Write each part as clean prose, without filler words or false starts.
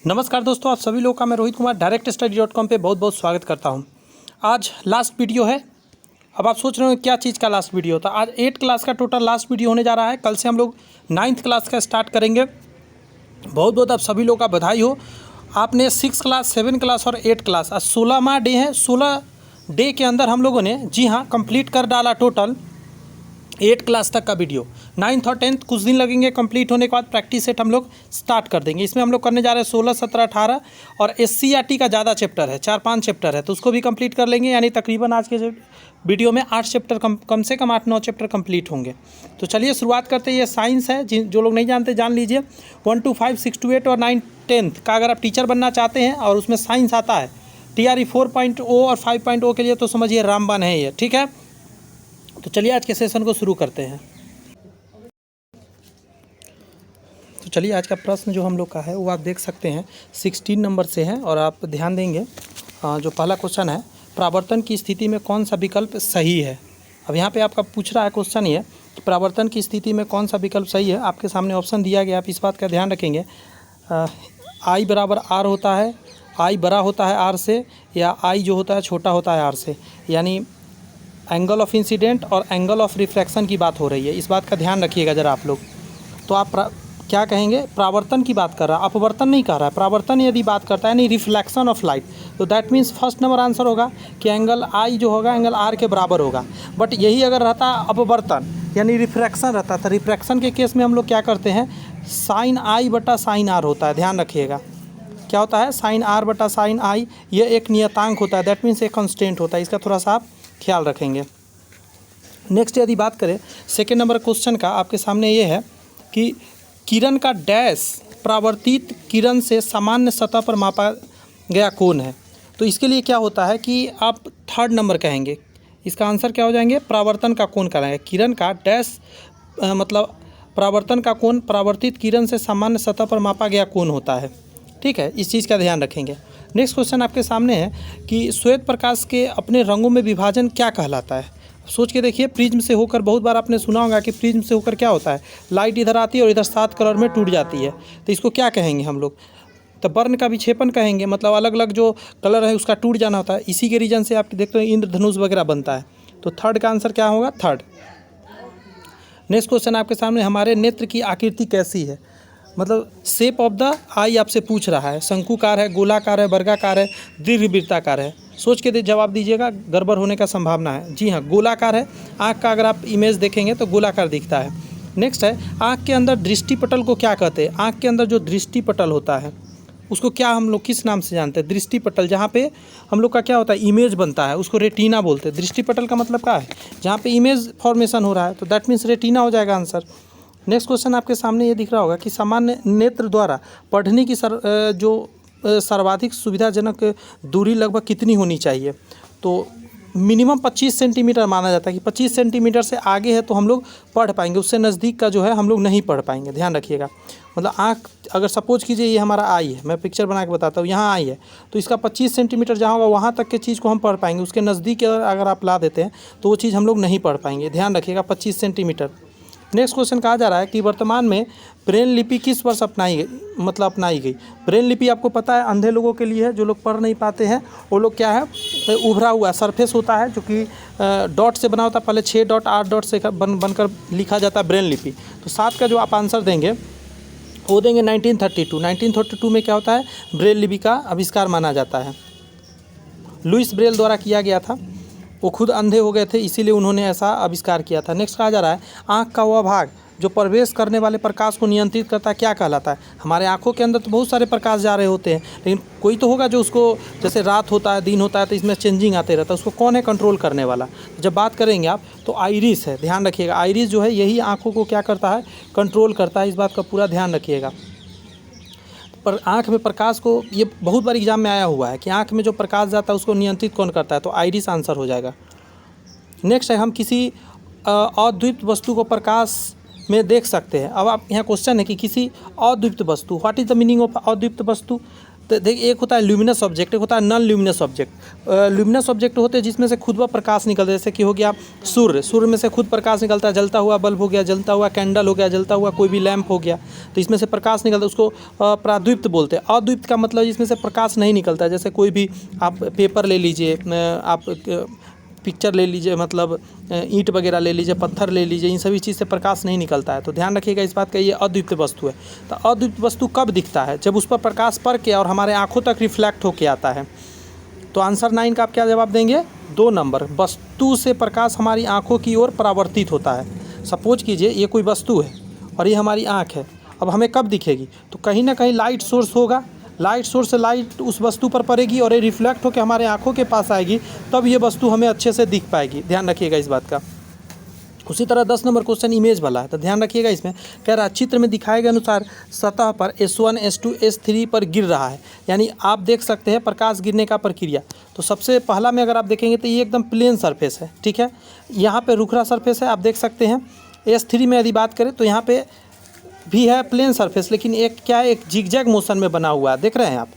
नमस्कार दोस्तों, आप सभी लोगों का मैं रोहित कुमार directstudy.com पे बहुत बहुत स्वागत करता हूं। आज लास्ट वीडियो है। अब आप सोच रहे हो क्या चीज़ का लास्ट वीडियो था। आज 8 क्लास का टोटल लास्ट वीडियो होने जा रहा है। कल से हम लोग 9th क्लास का स्टार्ट करेंगे। बहुत बहुत आप सभी लोगों का बधाई हो। आपने 6 क्लास 7 क्लास और 8 क्लास, आज 16वां डे है। 16 डे के अंदर हम लोगों ने जी हाँ कंप्लीट कर डाला टोटल 8 क्लास तक का वीडियो। 9th और 10th कुछ दिन लगेंगे कंप्लीट होने के बाद प्रैक्टिस सेट हम लोग स्टार्ट कर देंगे। इसमें हम लोग करने जा रहे हैं 16, 17, 18 और SCERT का ज़्यादा चैप्टर है, 4-5 चैप्टर है, तो उसको भी कंप्लीट कर लेंगे। यानी तकरीबन आज के वीडियो में 8 चैप्टर कम से कम 8-9 चैप्टर कंप्लीट होंगे। तो चलिए शुरुआत करते हैं। ये साइंस है, जो लोग नहीं जानते जान लीजिए। 1 to 5, 6 to 8 और 9, 10th का अगर आप टीचर बनना चाहते हैं और उसमें साइंस आता है TRE 4.0 और 5.0 के लिए, तो समझिए रामबाण है ये, ठीक है। तो चलिए आज के सेशन को शुरू करते हैं। तो चलिए आज का प्रश्न जो हम लोग का है वो आप देख सकते हैं 16 नंबर से है और आप ध्यान देंगे जो पहला क्वेश्चन है, परावर्तन की स्थिति में कौन सा विकल्प सही है। अब यहाँ पे आपका पूछ रहा है क्वेश्चन ये, परावर्तन की स्थिति में कौन सा विकल्प सही है। आपके सामने ऑप्शन दिया गया, आप इस बात का ध्यान रखेंगे। आई बराबर आर होता है, आई बड़ा होता है आर से, या आई जो होता है छोटा होता है आर से। यानी एंगल ऑफ इंसिडेंट और एंगल ऑफ रिफ्रैक्शन की बात हो रही है, इस बात का ध्यान रखिएगा ज़रा आप लोग। तो आप क्या कहेंगे, परावर्तन की बात कर रहा है, अपवर्तन नहीं कर रहा है। परावर्तन यदि बात करता है यानी रिफ्लेक्शन ऑफ लाइट, तो that means first number answer होगा कि एंगल आई जो होगा एंगल आर के बराबर होगा। बट यही अगर रहता अपवर्तन यानी रिफ्रैक्शन रहता था, रिफ्रैक्शन के केस में हम लोग क्या करते हैं, साइन आई बटा साइन आर होता है। ध्यान रखिएगा क्या होता है, साइन आर बटा साइन आई, ये एक नियतांक होता है, दैट मीन्स एक कॉन्स्टेंट होता है। इसका थोड़ा सा आप ख्याल रखेंगे। नेक्स्ट यदि बात करें सेकेंड नंबर क्वेश्चन का, आपके सामने ये है कि किरण का डैश परावर्तित किरण से सामान्य सतह पर मापा गया कोण है। तो इसके लिए क्या होता है कि आप 3rd नंबर कहेंगे। इसका आंसर क्या हो जाएंगे, परावर्तन का कोण कराएंगे। किरण का डैश मतलब परावर्तन का कोण परावर्तित किरण से सामान्य सतह पर मापा गया कोण होता है, ठीक है। इस चीज़ का ध्यान रखेंगे। नेक्स्ट क्वेश्चन आपके सामने है कि श्वेत प्रकाश के अपने रंगों में विभाजन क्या कहलाता है। सोच के देखिए, प्रिज्म से होकर, बहुत बार आपने सुना होगा कि प्रिज्म से होकर क्या होता है, लाइट इधर आती है और इधर 7 कलर में टूट जाती है। तो इसको क्या कहेंगे हम लोग, तो बर्न का विक्षेपण कहेंगे। मतलब अलग अलग जो कलर है उसका टूट जाना होता है। इसी के रीजन से आप देखते हैं इंद्रधनुष वगैरह बनता है। तो 3rd का आंसर क्या होगा, 3rd। नेक्स्ट क्वेश्चन आपके सामने, हमारे नेत्र की आकृति कैसी है। मतलब शेप ऑफ द आई आपसे पूछ रहा है। शंकुकार है, गोलाकार है, वर्गाकार है, दीर्घवृत्ताकार है। सोच के जवाब दीजिएगा, गड़बड़ होने का संभावना है। जी हाँ, गोलाकार है। आँख का अगर आप इमेज देखेंगे तो गोलाकार दिखता है। नेक्स्ट है, आँख के अंदर दृष्टिपटल को क्या कहते हैं। आँख के अंदर जो दृष्टिपटल होता है उसको क्या हम लोग किस नाम से जानते हैं, दृष्टिपटल। जहाँ पे हम लोग का क्या होता है, इमेज बनता है, उसको रेटिना बोलते हैं। दृष्टिपटल का मतलब क्या है, जहाँ पे इमेज फॉर्मेशन हो रहा है, तो दैट मीन्स रेटिना हो जाएगा आंसर। नेक्स्ट क्वेश्चन आपके सामने ये दिख रहा होगा कि सामान्य नेत्र द्वारा पढ़ने की सर्वाधिक सुविधाजनक दूरी लगभग कितनी होनी चाहिए। तो मिनिमम 25 सेंटीमीटर माना जाता है कि 25 सेंटीमीटर से आगे है तो हम लोग पढ़ पाएंगे, उससे नज़दीक का जो है हम लोग नहीं पढ़ पाएंगे। ध्यान रखिएगा। मतलब आँख अगर सपोज कीजिए ये हमारा आई है, मैं पिक्चर बना के बताता हूँ, यहाँ आई है, तो इसका 25 सेंटीमीटर जहाँ होगा वहाँ तक के चीज़ को हम पढ़ पाएंगे। उसके नज़दीक अगर आप ला देते हैं तो वो चीज़ हम लोग नहीं पढ़ पाएंगे। ध्यान रखिएगा 25 सेंटीमीटर। नेक्स्ट क्वेश्चन कहा जा रहा है कि वर्तमान में ब्रेल लिपि किस वर्ष अपनाई गई। ब्रेल लिपि आपको पता है अंधे लोगों के लिए है, जो लोग पढ़ नहीं पाते हैं वो लोग क्या है, उभरा हुआ सरफेस होता है जो कि डॉट से बना होता है। पहले 6 डॉट 8 डॉट से बनकर लिखा जाता है ब्रेल लिपि। तो 7 का जो आप आंसर देंगे वो देंगे 1932। 1932 में क्या होता है, ब्रेल लिपि का आविष्कार माना जाता है। लुइस ब्रेल द्वारा किया गया था। वो खुद अंधे हो गए थे, इसीलिए उन्होंने ऐसा आविष्कार किया था। नेक्स्ट कहा जा रहा है, आँख का वह भाग जो प्रवेश करने वाले प्रकाश को नियंत्रित करता है क्या कहलाता है। हमारे आँखों के अंदर तो बहुत सारे प्रकाश जा रहे होते हैं, लेकिन कोई तो होगा जो उसको, जैसे रात होता है दिन होता है तो इसमें चेंजिंग आते रहता है, उसको कौन है कंट्रोल करने वाला। जब बात करेंगे आप तो आइरिस है। ध्यान रखिएगा, आइरिस जो है यही आँखों को क्या करता है, कंट्रोल करता है। इस बात का पूरा ध्यान रखिएगा। पर आँख में प्रकाश को, ये बहुत बार एग्जाम में आया हुआ है कि आँख में जो प्रकाश जाता है उसको नियंत्रित कौन करता है, तो आइरिस आंसर हो जाएगा। नेक्स्ट है, हम किसी अद्वितीय वस्तु को प्रकाश में देख सकते हैं। अब आप यहाँ क्वेश्चन है कि किसी अद्वितीय वस्तु, what is the meaning of अद्वितीय वस्तु। तो देखिए, एक होता है ल्यूमिनस ऑब्जेक्ट, एक होता है non luminous object. Luminous object होते हैं जिसमें से खुद व प्रकाश निकलता है, जैसे कि हो गया सूर्य, सूर्य में से खुद प्रकाश निकलता है, जलता हुआ बल्ब हो गया, जलता हुआ कैंडल हो गया, जलता हुआ कोई भी लैंप हो गया, तो इसमें से प्रकाश निकलता है, उसको प्राद्वीप्त बोलते हैं। अद्वीप्त का मतलब जिसमें से प्रकाश नहीं निकलता है, जैसे कोई भी आप पेपर ले लीजिए, आप पिक्चर ले लीजिए, मतलब ईंट वगैरह ले लीजिए, पत्थर ले लीजिए, इन सभी चीज़ से प्रकाश नहीं निकलता है। तो ध्यान रखिएगा इस बात का, ये अद्वितीय वस्तु है। तो अद्वितीय वस्तु कब दिखता है? जब उस पर प्रकाश पड़ के और हमारे आँखों तक रिफ्लेक्ट होके आता है। तो आंसर 9 का आप क्या जवाब देंगे? 2 नंबर। वस्तु से प्रकाश हमारी आँखों की ओर परावर्तित होता है। सपोज कीजिए ये कोई वस्तु है और ये हमारी आँख है, अब हमें कब दिखेगी? तो कहीं ना कहीं लाइट सोर्स होगा, लाइट सोर्स से लाइट उस वस्तु पर पड़ेगी और ये रिफ्लेक्ट होकर हमारे आँखों के पास आएगी, तब ये वस्तु हमें अच्छे से दिख पाएगी। ध्यान रखिएगा इस बात का। उसी तरह 10 नंबर क्वेश्चन इमेज वाला है, तो ध्यान रखिएगा इसमें। कह रहा है चित्र में दिखाए गए अनुसार सतह पर S1 S2 S3 पर गिर रहा है, यानी आप देख सकते हैं प्रकाश गिरने का प्रक्रिया। तो सबसे पहला में अगर आप देखेंगे तो ये एकदम प्लेन सरफेस है, ठीक है। यहाँ पे रुखरा सरफेस है, आप देख सकते हैं। S3 में यदि बात करें तो यहाँ पे भी है प्लेन सरफेस, लेकिन एक क्या है, एक जिगजैग मोशन में बना हुआ है, देख रहे हैं आप।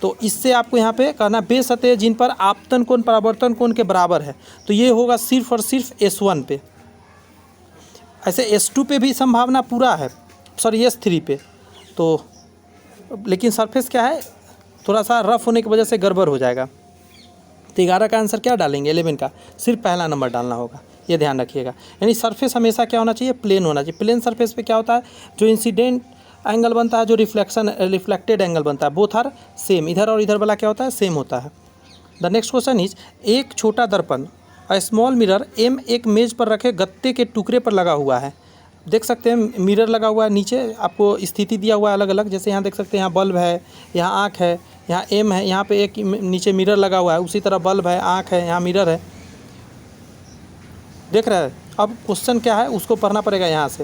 तो इससे आपको यहाँ पे कहना बेसतह जिन पर आपतन कोण परावर्तन कोण के बराबर है, तो ये होगा सिर्फ और सिर्फ S1 पे। ऐसे S2 पे भी संभावना पूरा है, सॉरी S3 पे। तो लेकिन सरफेस क्या है, थोड़ा सा रफ होने की वजह से गड़बड़ हो जाएगा। तो 11 का आंसर क्या डालेंगे? 11 का सिर्फ पहला नंबर डालना होगा, ये ध्यान रखिएगा। यानी सरफेस हमेशा क्या होना चाहिए? प्लेन होना चाहिए। प्लेन सरफेस पे क्या होता है, जो इंसिडेंट एंगल बनता है, जो रिफ्लेक्टेड एंगल बनता है, बोथ आर सेम। इधर और इधर वाला क्या होता है? सेम होता है। द नेक्स्ट क्वेश्चन इज, एक छोटा दर्पण अ स्मॉल मिरर एम एक मेज पर रखे गत्ते के टुकड़े पर लगा हुआ है। देख सकते हैं मिरर लगा हुआ है, नीचे आपको स्थिति दिया हुआ है अलग अलग। जैसे यहाँ देख सकते हैं, यहाँ बल्ब है, यहाँ आँख है, यहाँ एम है, यहाँ पे एक नीचे मिरर लगा हुआ है, उसी तरह बल्ब है, आँख है, यहाँ मिरर है, देख रहे हैं। अब क्वेश्चन क्या है उसको पढ़ना पड़ेगा यहाँ से।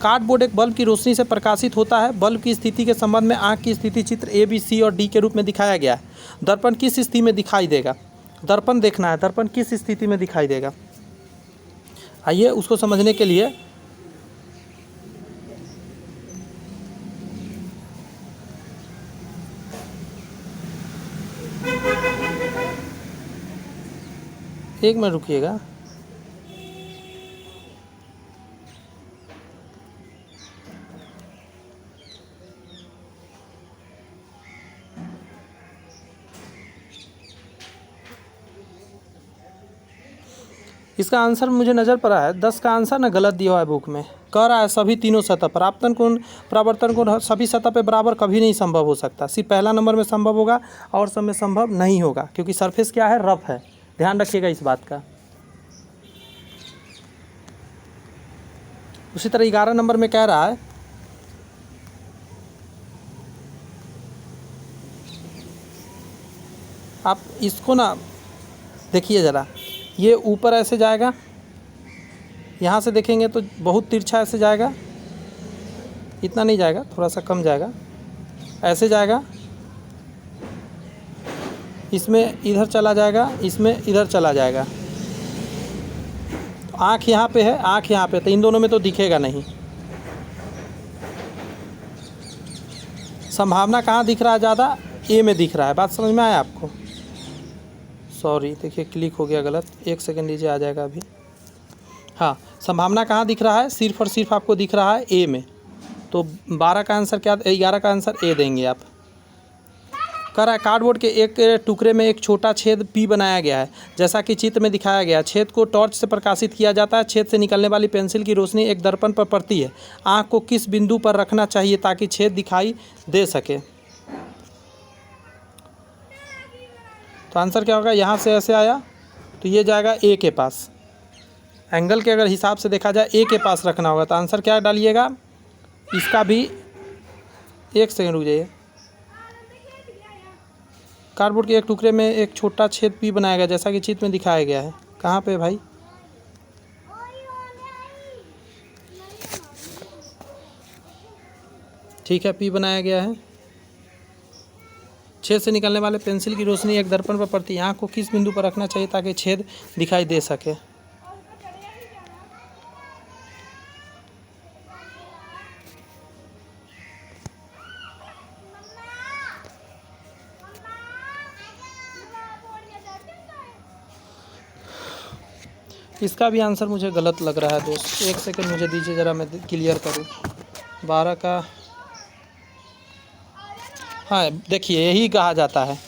कार्डबोर्ड एक बल्ब की रोशनी से प्रकाशित होता है। बल्ब की स्थिति के संबंध में आँख की स्थिति चित्र A B C और D के रूप में दिखाया गया है। दर्पण किस स्थिति में दिखाई देगा? दर्पण देखना है, दर्पण किस स्थिति में दिखाई देगा। आइए उसको समझने के लिए एक मिनट रुकिएगा। इसका आंसर मुझे नज़र पड़ा है 10 का आंसर ना गलत दिया हुआ है बुक में। कह रहा है सभी तीनों सतह पर आपतन कोण परावर्तन कोण सभी सतह पे बराबर कभी नहीं संभव हो सकता। सिर्फ पहला नंबर में संभव होगा और सब में संभव नहीं होगा, क्योंकि सरफेस क्या है? रफ है। ध्यान रखिएगा इस बात का। उसी तरह 11 नंबर में कह रहा है, आप इसको ना देखिए ज़रा, ये ऊपर ऐसे जाएगा, यहाँ से देखेंगे तो बहुत तिरछा ऐसे जाएगा, इतना नहीं जाएगा, थोड़ा सा कम जाएगा, ऐसे जाएगा, इसमें इधर चला जाएगा, इसमें इधर चला जाएगा। तो आँख यहाँ पे है, आँख यहाँ पे, तो इन दोनों में तो दिखेगा नहीं। संभावना कहाँ दिख रहा है ज़्यादा? ए में दिख रहा है। बात समझ में आया आपको? सॉरी, देखिए क्लिक हो गया गलत, 1 सेकंड लीजिए, आ जाएगा अभी। हाँ, संभावना कहाँ दिख रहा है? सिर्फ और सिर्फ आपको दिख रहा है ए में। तो 12 का आंसर क्या? 11 का आंसर ए देंगे आप। कह रहा है कार्डबोर्ड के एक टुकड़े में एक छोटा छेद पी बनाया गया है, जैसा कि चित्र में दिखाया गया। छेद को टॉर्च से प्रकाशित किया जाता है। छेद से निकलने वाली पेंसिल की रोशनी एक दर्पण पर पड़ती है। आँख को किस बिंदु पर रखना चाहिए ताकि छेद दिखाई दे सके? तो आंसर क्या होगा? यहाँ से ऐसे आया तो ये जाएगा ए के पास। एंगल के अगर हिसाब से देखा जाए ए के पास रखना होगा, तो आंसर क्या डालिएगा? इसका भी 1 सेकंड रुक जाइए। कार्डबोर्ड के एक टुकड़े में एक छोटा छेद पी बनाया गया, जैसा कि चित्र में दिखाया गया है। कहाँ पे भाई? ठीक है, पी बनाया गया है। छेद से निकलने वाले पेंसिल की रोशनी एक दर्पण पर पड़ती है। आँख को किस बिंदु पर रखना चाहिए ताकि छेद दिखाई दे सके? इसका भी आंसर मुझे गलत लग रहा है दोस्त, 1 सेकंड मुझे दीजिए ज़रा, मैं क्लियर करूँ। 12 का, हाँ देखिए यही कहा जाता है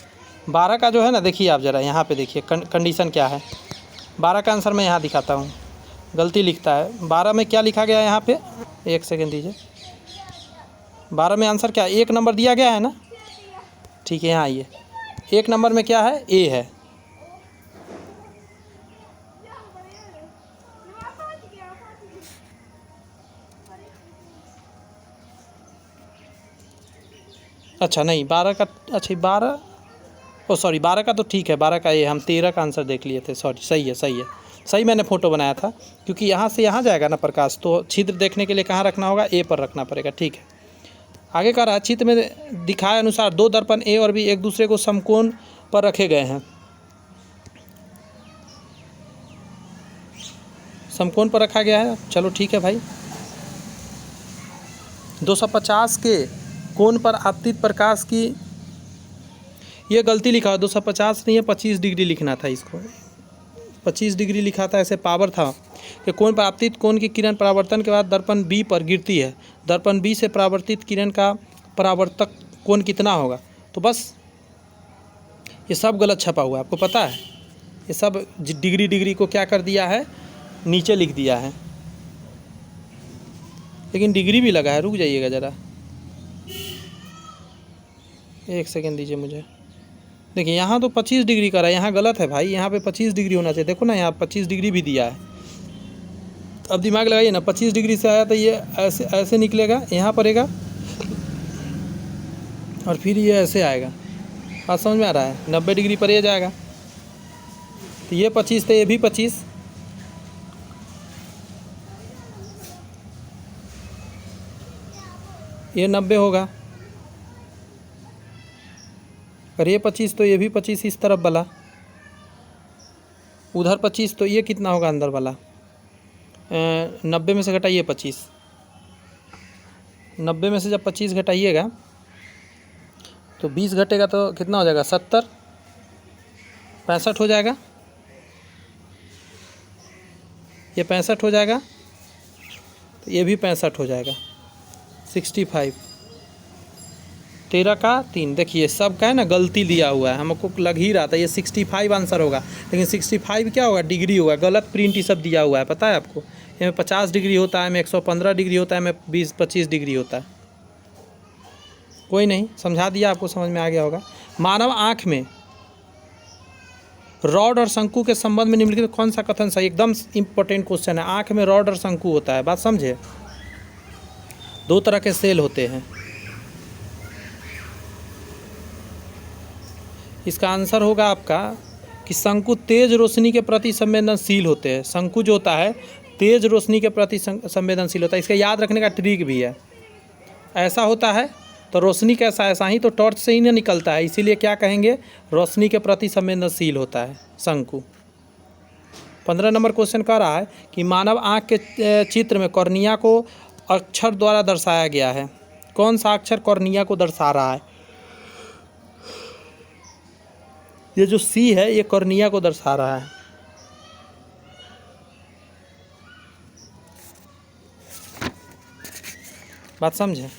12 का जो है ना, देखिए आप ज़रा यहाँ पे देखिए कंडीशन क्या है। 12 का आंसर मैं यहाँ दिखाता हूँ, गलती लिखता है। 12 में क्या लिखा गया है यहाँ पे, 1 सेकंड दीजिए। 12 में आंसर क्या है, 1 नंबर दिया गया है ना, ठीक है यहाँ आइए। 1 नंबर में क्या है, ए है। अच्छा नहीं 12 का, अच्छा 12, ओ सॉरी 12 का तो ठीक है, 12 का ये, हम 13 का आंसर देख लिए थे, सॉरी। सही है, सही है, सही मैंने फ़ोटो बनाया था, क्योंकि यहाँ से यहाँ जाएगा ना प्रकाश, तो छिद्र देखने के लिए कहाँ रखना होगा, ए पर रखना पड़ेगा। ठीक है, आगे कह रहा है चित्र में दिखाए अनुसार 2 दर्पण ए और बी एक दूसरे को समकोण पर रखे गए हैं। समकोण पर रखा गया है, चलो ठीक है भाई। 250 के कोण पर आपतित प्रकाश की, ये गलती लिखा है, 250 नहीं है, 25 डिग्री लिखना था इसको, 25 डिग्री लिखा था, ऐसे पावर था कि कोण पर आपतित कोण की किरण परावर्तन के बाद दर्पण बी पर गिरती है, दर्पण बी से परावर्तित किरण का परावर्तक कोण कितना होगा। तो बस ये सब गलत छपा हुआ है, आपको पता है, ये सब डिग्री डिग्री को क्या कर दिया है, नीचे लिख दिया है, लेकिन डिग्री भी लगा है। रुक जाइएगा ज़रा, 1 सेकेंड दीजिए मुझे। देखिए यहाँ तो 25 डिग्री का रहा है, यहाँ गलत है भाई, यहाँ पे 25 डिग्री होना चाहिए। देखो ना यहाँ 25 डिग्री भी दिया है। अब दिमाग लगाइए ना, 25 डिग्री से आया तो ये ऐसे ऐसे निकलेगा, यहाँ पड़ेगा, और फिर ये ऐसे आएगा। बात समझ में आ रहा है, 90 डिग्री पर ये जाएगा, तो ये 25 तो ये भी 25, ये 90 होगा, और ये 25 तो ये भी 25 इस तरफ वाला, उधर 25 तो ये कितना होगा अंदर वाला, 90 में से घटाइए 25, 90 में से जब 25 घटाइएगा तो 20 घटेगा तो कितना हो जाएगा, 70, 65 हो जाएगा, ये 65 हो जाएगा, तो ये भी 65 हो जाएगा, 65, 13 का 3। देखिए सब का है ना गलती दिया हुआ है, हमको लग ही रहा था ये 65 आंसर होगा, लेकिन 65 क्या होगा, डिग्री होगा, गलत प्रिंट ये सब दिया हुआ है, पता है आपको। इसमें 50 डिग्री होता है, में 115 डिग्री होता है, में 20-25 डिग्री होता है। कोई नहीं, समझा दिया, आपको समझ में आ गया होगा। मानव आँख में रॉड और शंकु के संबंध में निम्नलिखित कौन सा कथन सही, एकदम इम्पोर्टेंट क्वेश्चन है। आँख में रॉड और शंकु होता है, बात समझे। 2 तरह के सेल होते हैं, इसका आंसर होगा आपका कि शंकु तेज रोशनी के प्रति संवेदनशील होते हैं। शंकु जो होता है तेज रोशनी के प्रति संवेदनशील होता है। इसका याद रखने का ट्रिक भी है, ऐसा होता है तो रोशनी कैसा, ऐसा ही तो टॉर्च से ही ना निकलता है, इसीलिए क्या कहेंगे, रोशनी के प्रति संवेदनशील होता है शंकु। 15 नंबर क्वेश्चन कह रहा है कि मानव आँख के चित्र में कॉर्निया को अक्षर द्वारा दर्शाया गया है, कौन सा अक्षर कॉर्निया को दर्शा रहा है। ये जो सी है ये कॉर्निया को दर्शा रहा है। बात समझे।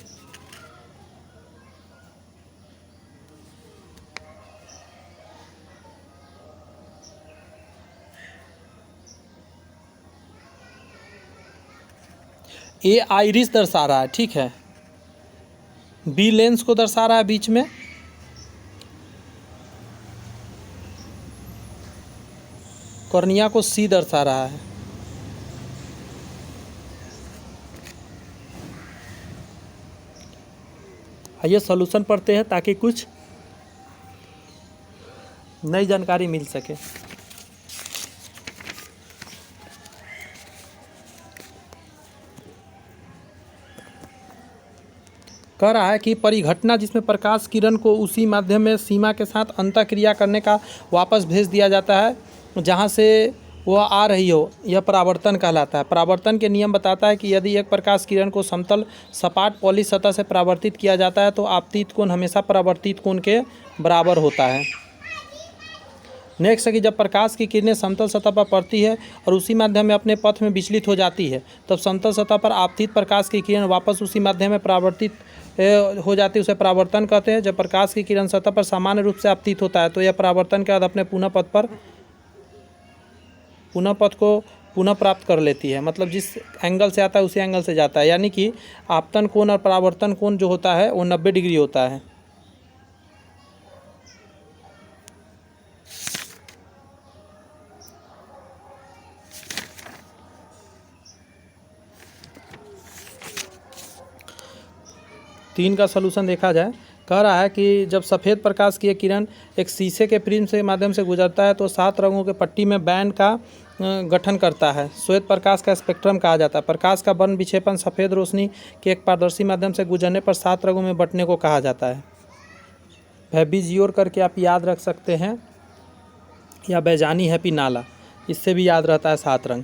ए आइरिस दर्शा रहा है, ठीक है। बी लेंस को दर्शा रहा है बीच में, कॉर्निया को सी दर्शा रहा है। आइए सॉल्यूशन पढ़ते हैं ताकि कुछ नई जानकारी मिल सके। कह रहा है कि परिघटना जिसमें प्रकाश किरण को उसी माध्यम में सीमा के साथ अंतःक्रिया करने का वापस भेज दिया जाता है जहाँ से वह आ रही हो, यह परावर्तन कहलाता है। परावर्तन के नियम बताता है कि यदि एक प्रकाश किरण को समतल सपाट पॉलिश सतह से परावर्तित किया जाता है तो आपतित कोण हमेशा परावर्तित कोण के बराबर होता है। नेक्स्ट है कि जब प्रकाश की किरणें समतल सतह पर पड़ती है और उसी माध्यम में अपने पथ में विचलित हो जाती है, तब समतल सतह पर आपतित प्रकाश की किरण वापस उसी माध्यम में परावर्तित हो जाती है, उसे परावर्तन कहते हैं। जब प्रकाश की किरण सतह पर सामान्य रूप से आपतित होता है तो यह परावर्तन के बाद अपने पुनः पथ को पुनः प्राप्त कर लेती है, मतलब जिस एंगल से आता है उसी एंगल से जाता है, यानी कि आपतन कोण और परावर्तन कोण जो होता है वो 90 डिग्री होता है। तीन का सलूशन देखा जाए, कह रहा है कि जब सफ़ेद प्रकाश की किरण एक शीशे के प्रिज्म से माध्यम से गुजरता है तो 7 रंगों के पट्टी में बैंड का गठन करता है। श्वेत प्रकाश का स्पेक्ट्रम कहा जाता है। प्रकाश का वर्ण विक्षेपण सफ़ेद रोशनी के एक पारदर्शी माध्यम से गुजरने पर 7 रंगों में बंटने को कहा जाता है। भैबीजियोर करके आप याद रख सकते हैं, या बैजानी हैप्पी नाला, इससे भी याद रहता है 7 रंग।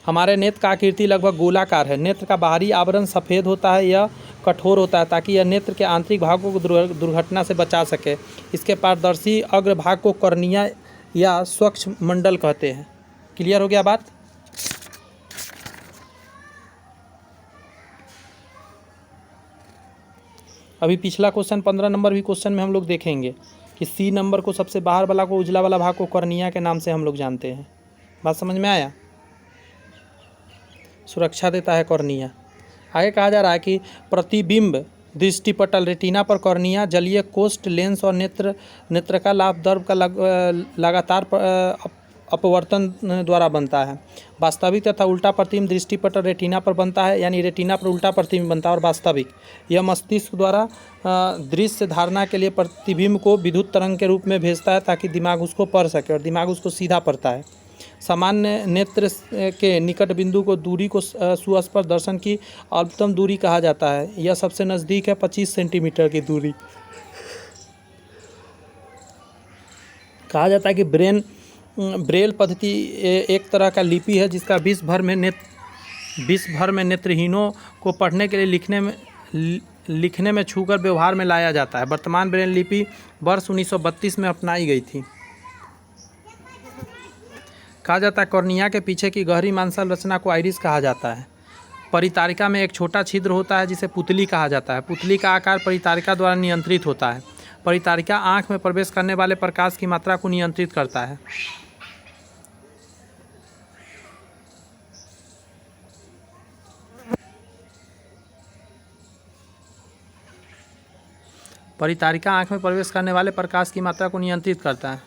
हमारे नेत्र का आकृति लगभग गोलाकार है। नेत्र का बाहरी आवरण सफ़ेद होता है, यह कठोर होता है ताकि यह नेत्र के आंतरिक भागों को दुर्घटना से बचा सके। इसके पारदर्शी अग्रभाग को कॉर्निया या स्वच्छ मंडल कहते हैं। क्लियर हो गया बात? अभी पिछला क्वेश्चन 15 नंबर भी क्वेश्चन में हम लोग देखेंगे कि सी नंबर को सबसे बाहर वाला को, उजला वाला भाग को कॉर्निया के नाम से हम लोग जानते हैं। बात समझ में आया? सुरक्षा देता है कॉर्निया। आगे कहा जा रहा है कि प्रतिबिंब दृष्टिपटल रेटिना पर कॉर्निया जलीय कोष्ठ लेंस और नेत्रका लाभ द्रव का लगातार अपवर्तन द्वारा बनता है। वास्तविक तथा उल्टा प्रतिबिंब दृष्टिपटल रेटिना पर बनता है, यानी रेटिना पर उल्टा प्रतिबिंब बनता है, और वास्तविक यह मस्तिष्क द्वारा दृश्य धारणा के लिए प्रतिबिंब को विद्युत तरंग के रूप में भेजता है ताकि दिमाग उसको पढ़ सके, और दिमाग उसको सीधा पढ़ता है। सामान्य नेत्र के निकट बिंदु को दूरी को सुस्पष्ट दर्शन की अल्पतम दूरी कहा जाता है। यह सबसे नज़दीक है 25 सेंटीमीटर की दूरी। कहा जाता है कि ब्रेल पद्धति एक तरह का लिपि है जिसका विश्व भर में नेत्रहीनों को पढ़ने के लिए लिखने में छूकर व्यवहार में लाया जाता है। वर्तमान ब्रेल लिपि वर्ष 1932 में अपनाई गई थी। कहा जाता है कॉर्निया के पीछे की गहरी मांसल रचना को आइरिस कहा जाता है। परितारिका में एक छोटा छिद्र होता है जिसे पुतली कहा जाता है। पुतली का आकार परितारिका द्वारा नियंत्रित होता है। परितारिका आँख में प्रवेश करने वाले प्रकाश की मात्रा को नियंत्रित करता है। परितारिका आँख में प्रवेश करने वाले प्रकाश की मात्रा को नियंत्रित करता है।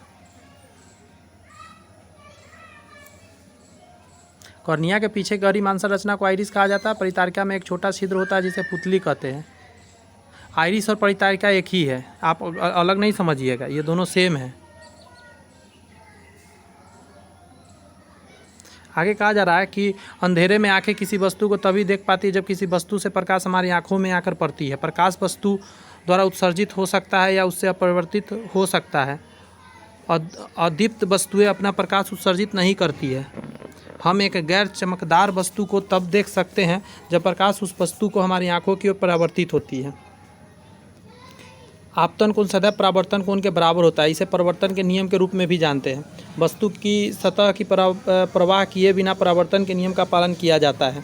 कॉर्निया के पीछे गहरी मांसल रचना को आइरिस कहा जाता है। परितारिका में एक छोटा छिद्र होता है जिसे पुतली कहते हैं। आइरिस और परितारिका एक ही है, आप अलग नहीं समझिएगा, ये दोनों सेम है। आगे कहा जा रहा है कि अंधेरे में आंखें किसी वस्तु को तभी देख पाती है जब किसी वस्तु से प्रकाश हमारी आंखों में आकर पड़ती है। प्रकाश वस्तु द्वारा उत्सर्जित हो सकता है या उससे अपरिवर्तित हो सकता है। अदीप्त वस्तुएं अपना प्रकाश उत्सर्जित नहीं करती है। हम एक गैर चमकदार वस्तु को तब देख सकते हैं जब प्रकाश उस वस्तु को हमारी आंखों की ओर परावर्तित होती है। आपतन कोण सदैव परावर्तन कोण के बराबर होता है। इसे परावर्तन के नियम के रूप में भी जानते हैं। वस्तु की सतह की प्रवाह किए बिना परावर्तन के नियम का पालन किया जाता है,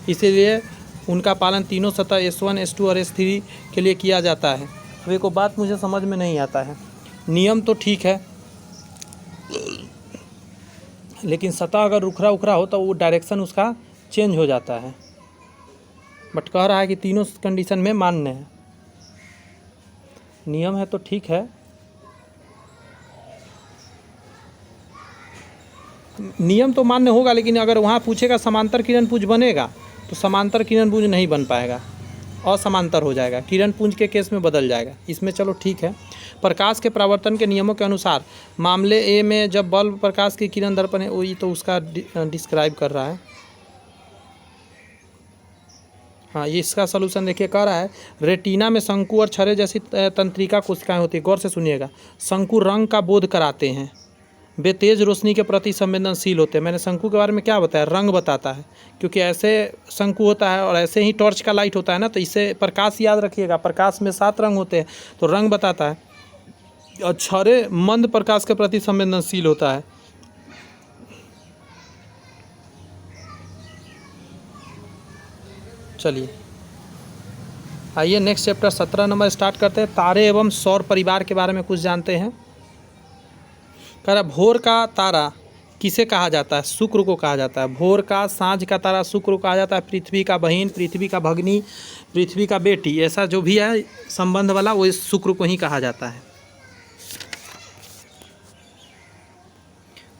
इसीलिए उनका पालन तीनों सतह S1, S2 और S3 के लिए किया जाता है। अब एक बात मुझे समझ में नहीं आता है, नियम तो ठीक है लेकिन सतह अगर उखरा उखरा हो तो वो डायरेक्शन उसका चेंज हो जाता है। बट कह रहा है कि तीनों कंडीशन में मान्य है। नियम है तो ठीक है, नियम तो मान्य होगा, लेकिन अगर वहाँ पूछेगा समांतर किरण पुंज बनेगा तो समांतर किरण पुंज नहीं बन पाएगा, असमांतर हो जाएगा, किरण पुंज के केस में बदल जाएगा। इसमें चलो ठीक है। प्रकाश के परावर्तन के नियमों के अनुसार मामले ए में जब बल्ब प्रकाश की किरण दर्पण है, वही तो उसका डिस्क्राइब कर रहा है। हाँ, ये इसका सलूशन देखिए, कह रहा है रेटिना में शंकु और छर्रे जैसी तंत्रिका कोशिकाएं होती है। गौर से सुनिएगा। शंकु रंग का बोध कराते हैं, वे तेज रोशनी के प्रति संवेदनशील होते हैं। मैंने शंकु के बारे में क्या बताया, रंग बताता है, क्योंकि ऐसे शंकु होता है और ऐसे ही टॉर्च का लाइट होता है ना, तो इससे प्रकाश याद रखिएगा। प्रकाश में 7 रंग होते हैं तो रंग बताता है। क्षारे मंद प्रकाश के प्रति संवेदनशील होता है। चलिए आइए नेक्स्ट चैप्टर 17 नंबर स्टार्ट करते हैं। तारे एवं सौर परिवार के बारे में कुछ जानते हैं। कह रहा भोर का तारा किसे कहा जाता है? शुक्र को कहा जाता है। भोर का सांझ का तारा शुक्र को कहा जाता है। पृथ्वी का बहिन, पृथ्वी का भगनी, पृथ्वी का बेटी, ऐसा जो भी है संबंध वाला वो इस शुक्र को ही कहा जाता है।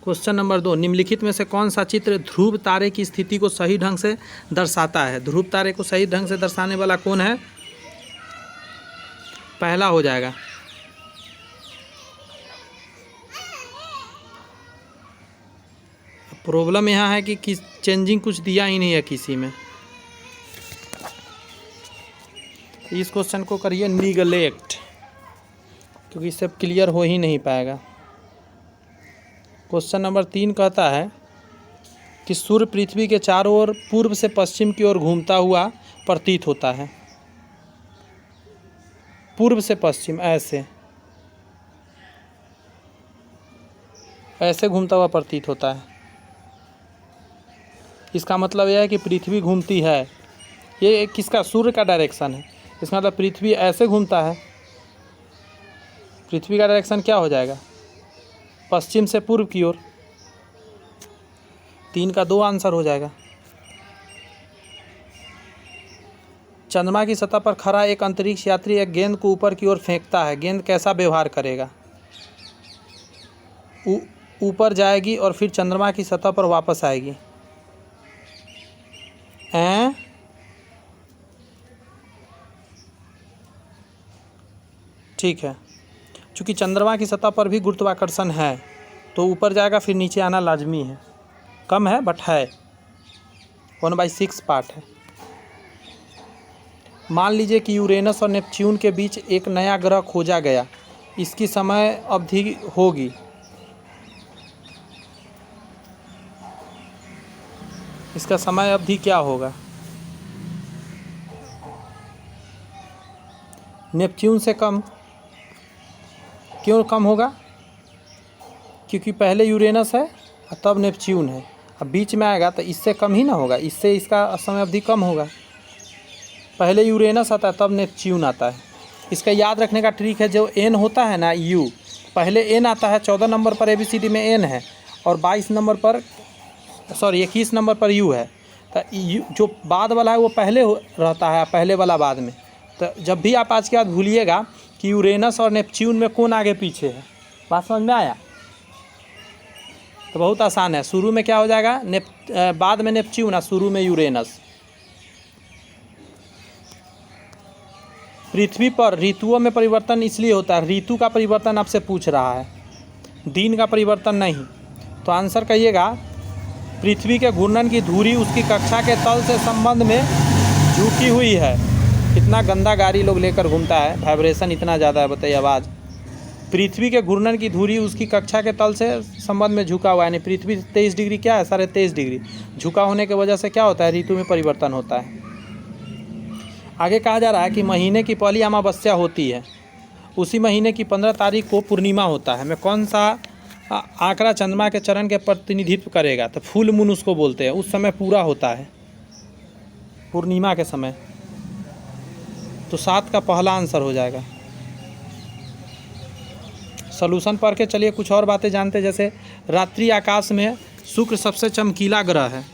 क्वेश्चन नंबर 2, निम्नलिखित में से कौन सा चित्र ध्रुव तारे की स्थिति को सही ढंग से दर्शाता है? ध्रुव तारे को सही ढंग से दर्शाने वाला कौन है? पहला हो जाएगा। प्रॉब्लम यहाँ है कि चेंजिंग कुछ दिया ही नहीं है किसी में। इस क्वेश्चन को करिए निगलेक्ट, क्योंकि इससे क्लियर हो ही नहीं पाएगा। क्वेश्चन नंबर 3 कहता है कि सूर्य पृथ्वी के चारों ओर पूर्व से पश्चिम की ओर घूमता हुआ प्रतीत होता है। पूर्व से पश्चिम ऐसे घूमता हुआ प्रतीत होता है। इसका मतलब यह है कि पृथ्वी घूमती है। ये किसका? सूर्य का डायरेक्शन है। इसका मतलब पृथ्वी ऐसे घूमता है। पृथ्वी का डायरेक्शन क्या हो जाएगा? पश्चिम से पूर्व की ओर। 3 का 2 आंसर हो जाएगा। चंद्रमा की सतह पर खड़ा एक अंतरिक्ष यात्री एक गेंद को ऊपर की ओर फेंकता है। गेंद कैसा व्यवहार करेगा? ऊपर जाएगी और फिर चंद्रमा की सतह पर वापस आएगी। ठीक है, चूँकि चंद्रमा की सतह पर भी गुरुत्वाकर्षण है तो ऊपर जाएगा फिर नीचे आना लाजमी है। कम है बट है, 1/6 पार्ट है। मान लीजिए कि यूरेनस और नेपच्यून के बीच एक नया ग्रह खोजा गया। इसकी समय अवधि होगी। इसका समय अवधि क्या होगा? नेपच्यून से कम। क्यों कम होगा? क्योंकि पहले यूरेनस है और तब नेपच्यून है। अब बीच में आएगा तो इससे कम ही ना होगा। इससे इसका समय अवधि कम होगा। पहले यूरेनस आता है तब नेपच्यून आता है। इसका याद रखने का ट्रिक है, जो एन होता है ना यू, पहले एन आता है। 14 नंबर पर ABCD में एन है और 21 नंबर पर यू है। तो यू जो बाद वाला है वो पहले रहता है, पहले वाला बाद में। तो जब भी आप आज के बाद भूलिएगा कि यूरेनस और नेपच्यून में कौन आगे पीछे है। बात समझ में आया? तो बहुत आसान है। शुरू में क्या हो जाएगा? बाद में नेपच्यून और शुरू में यूरेनस। पृथ्वी पर ऋतुओं में परिवर्तन इसलिए होता है, ऋतु का परिवर्तन आपसे पूछ रहा है, दिन का परिवर्तन नहीं। तो आंसर कहिएगा, पृथ्वी के घूर्णन की धुरी उसकी कक्षा के तल से संबंध में झुकी हुई है। कितना गंदा गाड़ी लोग लेकर घूमता है, वाइब्रेशन इतना ज़्यादा है, बताइए आवाज़। पृथ्वी के घूर्णन की धुरी उसकी कक्षा के तल से संबंध में झुका हुआ है। यानी पृथ्वी 23 डिग्री क्या है? 23.5 डिग्री झुका होने की वजह से क्या होता है? ऋतु में परिवर्तन होता है। आगे कहा जा रहा है कि महीने की पहली अमावस्या होती है, उसी महीने की 15 तारीख को पूर्णिमा होता है। में कौन सा आंकड़ा चंद्रमा के चरण के प्रतिनिधित्व करेगा? तो फुल मून उसको बोलते हैं। उस समय पूरा होता है पूर्णिमा के समय। तो 7 का पहला आंसर हो जाएगा। सॉल्यूशन पढ़ के चलिए कुछ और बातें जानते हैं। जैसे रात्रि आकाश में शुक्र सबसे चमकीला ग्रह है।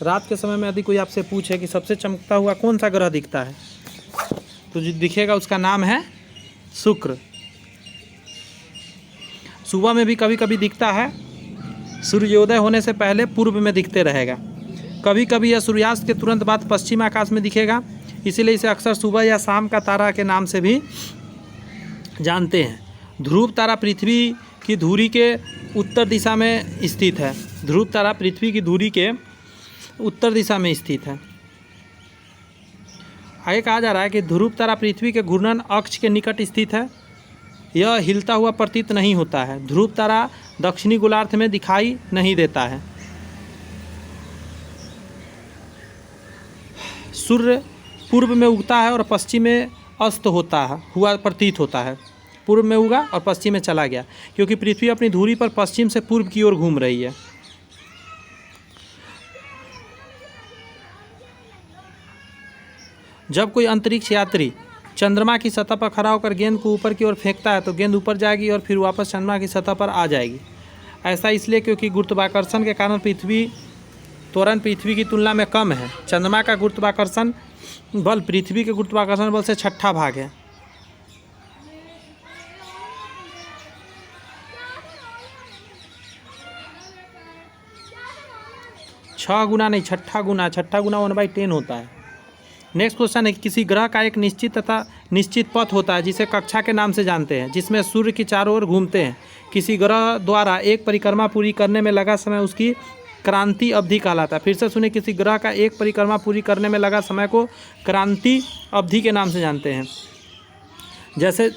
रात के समय में यदि कोई आपसे पूछे कि सबसे चमकता हुआ कौन सा ग्रह दिखता है, तो जो दिखेगा उसका नाम है शुक्र। सुबह में भी कभी कभी दिखता है, सूर्योदय होने से पहले पूर्व में दिखते रहेगा। कभी कभी यह सूर्यास्त के तुरंत बाद पश्चिम आकाश में दिखेगा, इसीलिए इसे अक्सर सुबह या शाम का तारा के नाम से भी जानते हैं। ध्रुव तारा पृथ्वी की धुरी के उत्तर दिशा में स्थित है। ध्रुव तारा पृथ्वी की धुरी के उत्तर दिशा में स्थित है। आगे कहा जा रहा है कि ध्रुव तारा पृथ्वी के घूर्णन अक्ष के निकट स्थित है। यह हिलता हुआ प्रतीत नहीं होता है। ध्रुव तारा दक्षिणी गोलार्ध में दिखाई नहीं देता है। सूर्य पूर्व में उगता है और पश्चिम में अस्त होता है हुआ प्रतीत होता है। पूर्व में उगा और पश्चिम में चला गया, क्योंकि पृथ्वी अपनी धुरी पर पश्चिम से पूर्व की ओर घूम रही है। जब कोई अंतरिक्ष यात्री चंद्रमा की सतह पर खड़ा होकर गेंद को ऊपर की ओर फेंकता है तो गेंद ऊपर जाएगी और फिर वापस चंद्रमा की सतह पर आ जाएगी। ऐसा इसलिए क्योंकि गुरुत्वाकर्षण के कारण त्वरण पृथ्वी की तुलना में कम है। चंद्रमा का गुरुत्वाकर्षण बल पृथ्वी के गुरुत्वाकर्षण बल से 6ठा भाग है। छः गुना नहीं, 6ठा गुना 1/10 होता है। नेक्स्ट क्वेश्चन है, किसी ग्रह का एक निश्चित पथ होता है जिसे कक्षा के नाम से जानते हैं, जिसमें सूर्य की चारों ओर घूमते हैं। किसी ग्रह द्वारा एक परिक्रमा पूरी करने में लगा समय उसकी क्रांति अवधि कहलाता है। फिर से सुने, किसी ग्रह का एक परिक्रमा पूरी करने में लगा समय को क्रांति अवधि के नाम से जानते हैं। जैसे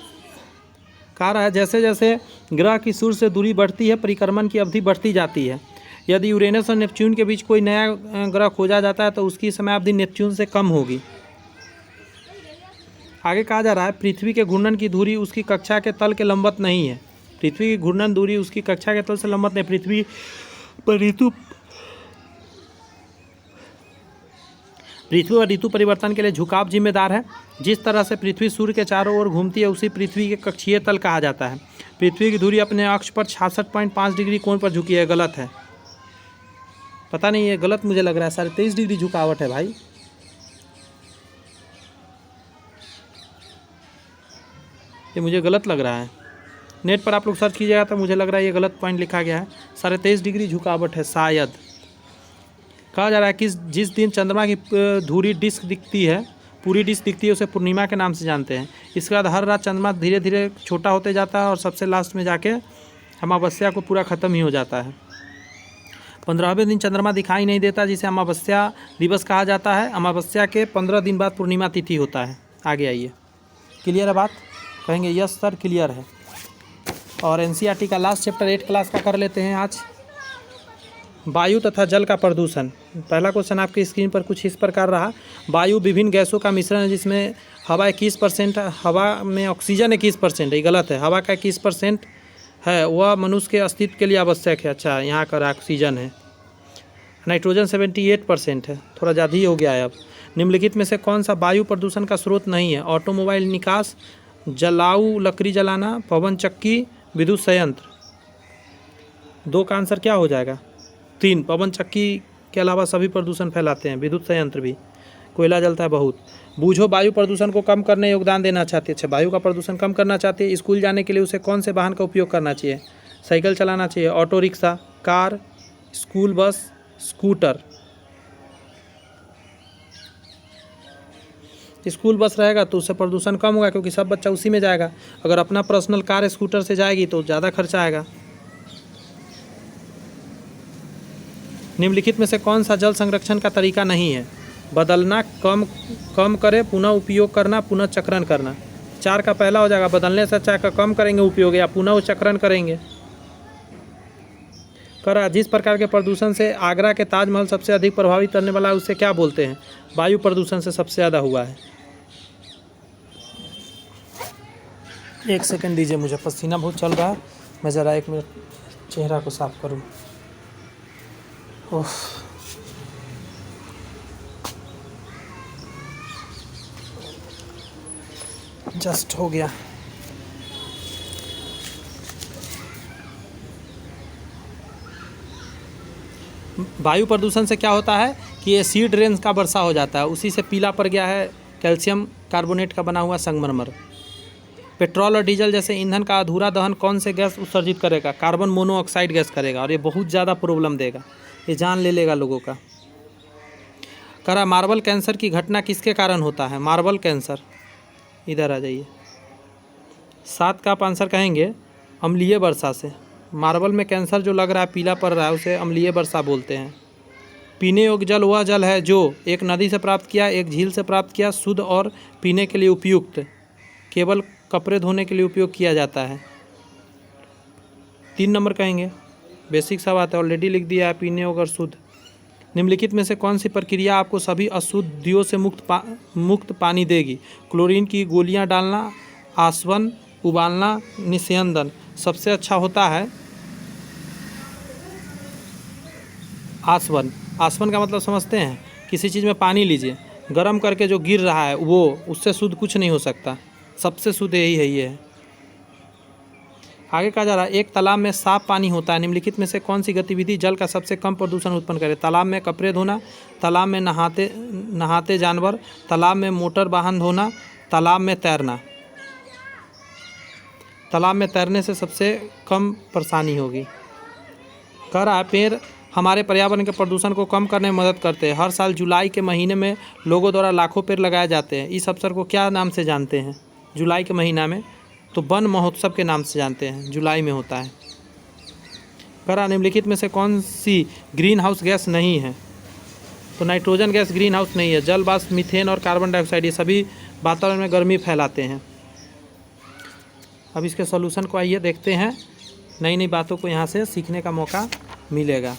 कहा रहा है, जैसे जैसे ग्रह की सूर्य से दूरी बढ़ती है परिक्रमण की अवधि बढ़ती जाती है। यदि यूरेनस और नेपच्यून के बीच कोई नया ग्रह खोजा जाता है तो उसकी समय अवधि नेपच्यून से कम होगी। आगे कहा जा रहा है, पृथ्वी के घूर्णन की धुरी उसकी कक्षा के तल के लंबवत नहीं है। पृथ्वी की घूर्णन दूरी उसकी कक्षा के तल से लंबवत नहीं। पृथ्वी और ऋतु परिवर्तन के लिए झुकाव जिम्मेदार है। जिस तरह से पृथ्वी सूर्य के चारों ओर घूमती है उसी पृथ्वी के कक्षीय तल कहा जाता है। पृथ्वी की धुरी अपने अक्ष पर 66.5 डिग्री कोण पर झुकी है। गलत है, पता नहीं, ये गलत मुझे लग रहा है। 23.5 डिग्री झुकावट है भाई। ये मुझे गलत लग रहा है। नेट पर आप लोग सर्च कीजिएगा तो मुझे लग रहा है ये गलत पॉइंट लिखा गया है। 23.5 डिग्री झुकावट है शायद। कहा जा रहा है कि जिस दिन चंद्रमा की धुरी डिस्क दिखती है, पूरी डिस्क दिखती है, उसे पूर्णिमा के नाम से जानते हैं। इसके बाद हर रात चंद्रमा धीरे धीरे छोटा होते जाता है और सबसे लास्ट में जाके अमावस्या को पूरा ख़त्म ही हो जाता है। 15वें दिन चंद्रमा दिखाई नहीं देता, जिसे अमावस्या दिवस कहा जाता है। अमावस्या के 15 दिन बाद पूर्णिमा तिथि होता है। आगे आइए, क्लियर है बात? कहेंगे यस सर क्लियर है। और एनसीईआरटी का लास्ट चैप्टर 8 क्लास का कर लेते हैं आज। वायु तथा जल का प्रदूषण। पहला क्वेश्चन आपकी स्क्रीन पर कुछ इस प्रकार रहा, वायु विभिन्न गैसों का मिश्रण है जिसमें हवा 21%, हवा में ऑक्सीजन 21% है। ये गलत है, हवा का 21% है, वह मनुष्य के अस्तित्व के लिए आवश्यक है। अच्छा, यहाँ का ऑक्सीजन है। नाइट्रोजन 78% है, थोड़ा ज़्यादा ही हो गया है। अब निम्नलिखित में से कौन सा वायु प्रदूषण का स्रोत नहीं है? ऑटोमोबाइल निकास, जलाऊ लकड़ी जलाना, पवन चक्की, विद्युत संयंत्र। 2 का आंसर क्या हो जाएगा? 3। पवन चक्की के अलावा सभी प्रदूषण फैलाते हैं, विद्युत संयंत्र भी। कोयला जलता है बहुत। बूझो वायु प्रदूषण को कम करने योगदान देना चाहती है। अच्छा, वायु का प्रदूषण कम करना चाहती है। स्कूल जाने के लिए उसे कौन से वाहन का उपयोग करना चाहिए? साइकिल चलाना चाहिए, auto rickshaw, car, school bus, scooter. School bus रहेगा तो उससे प्रदूषण कम होगा क्योंकि सब बच्चा उसी में जाएगा। अगर अपना पर्सनल कार स्कूटर से जाएगी तो ज़्यादा खर्चा आएगा। निम्नलिखित में से कौन सा जल संरक्षण का तरीका नहीं है? बदलना, कम करे, पुनः उपयोग करना, पुनः चक्रण करना। 4 का पहला हो जाएगा, बदलने से अच्छा का कम करेंगे उपयोग या पुनः चक्रण करेंगे। करा, जिस प्रकार के प्रदूषण से आगरा के ताजमहल सबसे अधिक प्रभावित करने वाला है उसे क्या बोलते हैं? वायु प्रदूषण से सबसे ज़्यादा हुआ है। 1 सेकंड दीजिए, मुझे पसीना बहुत चल रहा है। मैं ज़रा 1 मिनट चेहरा को साफ करूँ। ओह, जस्ट हो गया। वायु प्रदूषण से क्या होता है कि एसिड रेन का वर्षा हो जाता है, उसी से पीला पड़ गया है कैल्शियम कार्बोनेट का बना हुआ संगमरमर। पेट्रोल और डीजल जैसे ईंधन का अधूरा दहन कौन से गैस उत्सर्जित करेगा? कार्बन मोनोऑक्साइड गैस करेगा, और ये बहुत ज़्यादा प्रॉब्लम देगा, ये जान ले लेगा लोगों का। करा, मार्बल कैंसर की घटना किसके कारण होता है? मार्बल कैंसर, इधर आ जाइए। 7 का आप आंसर कहेंगे अम्लीय वर्षा से। मार्बल में कैंसर जो लग रहा है, पीला पड़ रहा है, उसे अम्लीय वर्षा बोलते हैं। पीने योग्य जल वह जल है जो एक नदी से प्राप्त किया, एक झील से प्राप्त किया, शुद्ध और पीने के लिए उपयुक्त, केवल कपड़े धोने के लिए उपयोग किया जाता है। 3 नंबर कहेंगे, बेसिक सा बात है, ऑलरेडी लिख दिया है, पीने योग्य और शुद्ध। निम्नलिखित में से कौन सी प्रक्रिया आपको सभी अशुद्धियों से मुक्त पानी देगी? क्लोरीन की गोलियां डालना, आसवन, उबालना, निस्यंदन सबसे अच्छा होता है आसवन। आसवन का मतलब समझते हैं? किसी चीज़ में पानी लीजिए, गर्म करके जो गिर रहा है वो, उससे शुद्ध कुछ नहीं हो सकता। सबसे शुद्ध यही है, ये है। आगे कहा जा रहा है एक तालाब में साफ पानी होता है, निम्नलिखित में से कौन सी गतिविधि जल का सबसे कम प्रदूषण उत्पन्न करे? तालाब में कपड़े धोना, तालाब में नहाते जानवर, तालाब में मोटर वाहन धोना, तालाब में तैरना। तालाब में तैरने से सबसे कम परेशानी होगी। कह रहा है पेड़ हमारे पर्यावरण के प्रदूषण को कम करने में मदद करते हैं। हर साल जुलाई के महीने में लोगों द्वारा लाखों पेड़ लगाए जाते हैं। इस अवसर को क्या नाम से जानते हैं? जुलाई के महीना में तो वन महोत्सव के नाम से जानते हैं, जुलाई में होता है। कह रहा निम्नलिखित में से कौन सी ग्रीन हाउस गैस नहीं है? तो नाइट्रोजन गैस ग्रीन हाउस नहीं है। जल वाष्प, मीथेन और कार्बन डाइऑक्साइड, ये सभी वातावरण में गर्मी फैलाते हैं। अब इसके सॉल्यूशन को आइए देखते हैं, नई नई बातों को यहाँ से सीखने का मौका मिलेगा।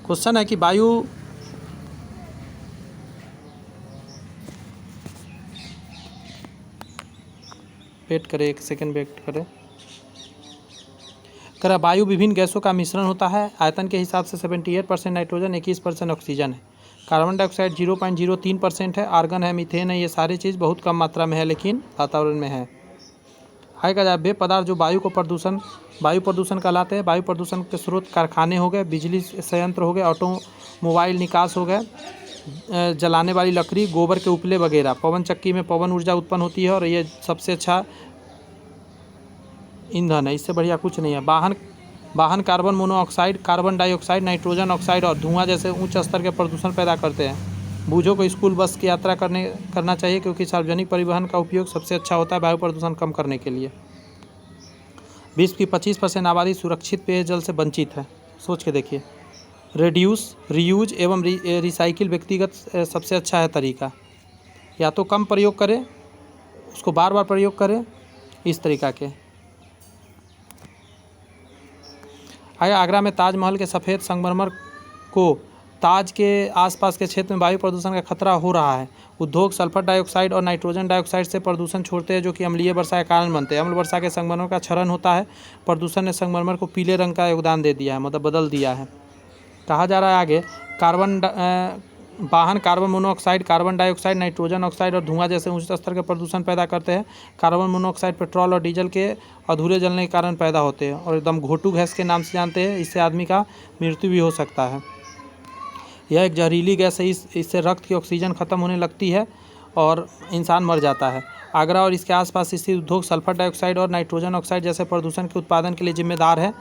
क्वेश्चन है कि वायु वेट करें, एक सेकेंड वेट करें। कह रहा वायु विभिन्न गैसों का मिश्रण होता है। आयतन के हिसाब से 78% नाइट्रोजन, 21% ऑक्सीजन है। कार्बन डाइऑक्साइड 0.03% है। आर्गन है, मीथेन है, ये सारी चीज़ बहुत कम मात्रा में है लेकिन वातावरण में है। आएगा जाए वे पदार्थ जो वायु प्रदूषण कहलाते हैं। वायु प्रदूषण के स्रोत कारखाने हो गए, बिजली संयंत्र हो गए, ऑटोमोबाइल निकास हो गए, जलाने वाली लकड़ी, गोबर के उपले वगैरह। पवन चक्की में पवन ऊर्जा उत्पन्न होती है और ये सबसे अच्छा ईंधन है, इससे बढ़िया कुछ नहीं है। वाहन carbon monoxide, carbon dioxide, nitrogen oxide और धुआं जैसे उच्च स्तर के प्रदूषण पैदा करते हैं। बूझों को स्कूल बस की यात्रा करना चाहिए क्योंकि सार्वजनिक परिवहन का उपयोग सबसे अच्छा होता है वायु प्रदूषण कम करने के लिए। विश्व की 25% आबादी सुरक्षित पेयजल से वंचित है। सोच के देखिए। रिड्यूस, रीयूज एवं रिसाइकिल व्यक्तिगत सबसे अच्छा है तरीका। या तो कम प्रयोग करें, उसको बार बार प्रयोग करें, इस तरीका के। आगरा में ताजमहल के सफ़ेद संगमरमर को ताज के आसपास के क्षेत्र में वायु प्रदूषण का खतरा हो रहा है। उद्योग सल्फर डाइऑक्साइड और नाइट्रोजन डाइऑक्साइड से प्रदूषण छोड़ते हैं जो कि अम्लीय वर्षा के कारण बनते हैं। अम्ल वर्षा के संगमरमर का क्षरण होता है। प्रदूषण ने संगमरमर को पीले रंग का योगदान दे दिया है, मतलब बदल दिया है। कहा जा रहा है आगे वाहन carbon monoxide, carbon dioxide, nitrogen oxide और धुआं जैसे उच्च स्तर के प्रदूषण पैदा करते हैं। कार्बन मोनोऑक्साइड पेट्रोल और डीजल के अधूरे जलने के कारण पैदा होते हैं और एकदम घोटू गैस के नाम से जानते हैं। इससे आदमी का मृत्यु भी हो सकता है। यह एक जहरीली गैस है, इससे रक्त की ऑक्सीजन खत्म होने लगती है और इंसान मर जाता है। आगरा और इसके आसपास स्थित उद्योग सल्फर डाइऑक्साइड और नाइट्रोजन ऑक्साइड जैसे प्रदूषण के उत्पादन के लिए जिम्मेदार है।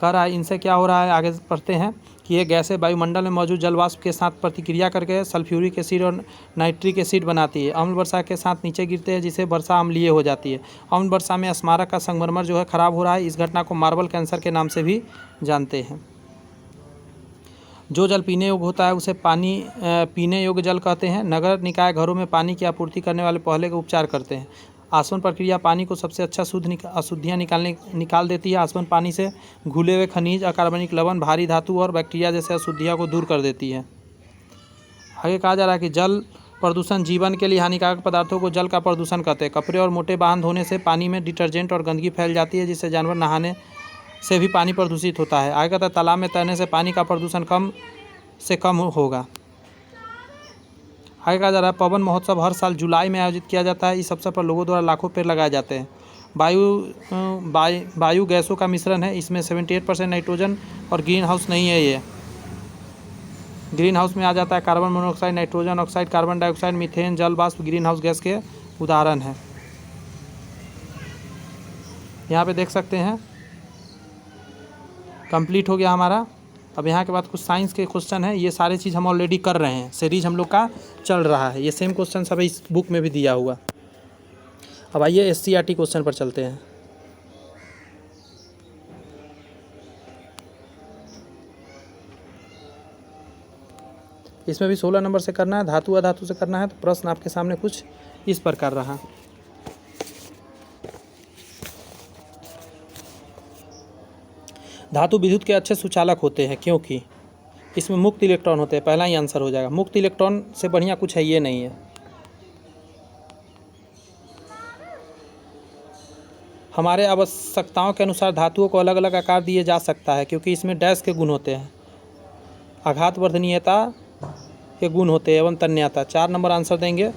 कह रहा है इनसे क्या हो रहा है, आगे पढ़ते हैं कि ये गैसें वायुमंडल में मौजूद जलवाष्प के साथ प्रतिक्रिया करके सल्फ्यूरिक एसिड और नाइट्रिक एसिड बनाती है। अम्ल वर्षा के साथ नीचे गिरते हैं जिससे वर्षा अम्लीय हो जाती है। अम्ल वर्षा में स्मारक का संगमरमर जो है खराब हो रहा है। इस घटना को मार्बल कैंसर के नाम से भी जानते हैं। जो जल पीने योग्य होता है उसे पीने योग्य जल कहते हैं। नगर निकाय घरों में पानी की आपूर्ति करने वाले पहले का उपचार करते हैं। आसवन प्रक्रिया पानी को सबसे अच्छा अशुद्धियाँ निकाल देती है। आसवन पानी से घुले हुए खनिज, अकार्बनिक लवण, भारी धातु और बैक्टीरिया जैसे अशुद्धियाँ को दूर कर देती है। आगे कहा जा रहा है कि जल प्रदूषण जीवन के लिए हानिकारक पदार्थों को जल का प्रदूषण कहते हैं। कपड़े और मोटे वाहन धोने से पानी में डिटर्जेंट और गंदगी फैल जाती है जिससे जानवर नहाने से भी पानी प्रदूषित होता है। आगे कहता है तालाब में तैरने से पानी का प्रदूषण कम से कम होगा। आगे कहा जा रहा है पवन महोत्सव हर साल जुलाई में आयोजित किया जाता है। इस अवसर पर लोगों द्वारा लाखों पेड़ लगाए जाते हैं। वायु गैसों का मिश्रण है, इसमें 78% नाइट्रोजन और ग्रीन हाउस नहीं है। ये ग्रीन हाउस में आ जाता है carbon monoxide, nitrogen oxide, carbon dioxide, methane, जल वाष्प ग्रीन हाउस गैस के उदाहरण हैं। यहाँ पे देख सकते हैं कंप्लीट हो गया हमारा। अब यहाँ के बाद कुछ साइंस के क्वेश्चन है। ये सारे चीज़ हम ऑलरेडी कर रहे हैं, सीरीज हम लोग का चल रहा है। ये सेम क्वेश्चन सब इस बुक में भी दिया हुआ। अब आइए एससीईआरटी क्वेश्चन पर चलते हैं। इसमें भी 16 नंबर से करना है, धातु अधातु से करना है। तो प्रश्न आपके सामने कुछ इस प्रकार रहा। धातु विद्युत के अच्छे सुचालक होते हैं क्योंकि इसमें मुक्त इलेक्ट्रॉन होते हैं। पहला ही आंसर हो जाएगा, मुक्त इलेक्ट्रॉन से बढ़िया कुछ है ये नहीं है। हमारे आवश्यकताओं के अनुसार धातुओं को अलग अलग आकार दिए जा सकता है क्योंकि इसमें डैश के गुण होते हैं, आघात वर्धनीयता के गुण होते हैं एवं तन्यता। 4 नंबर आंसर देंगे।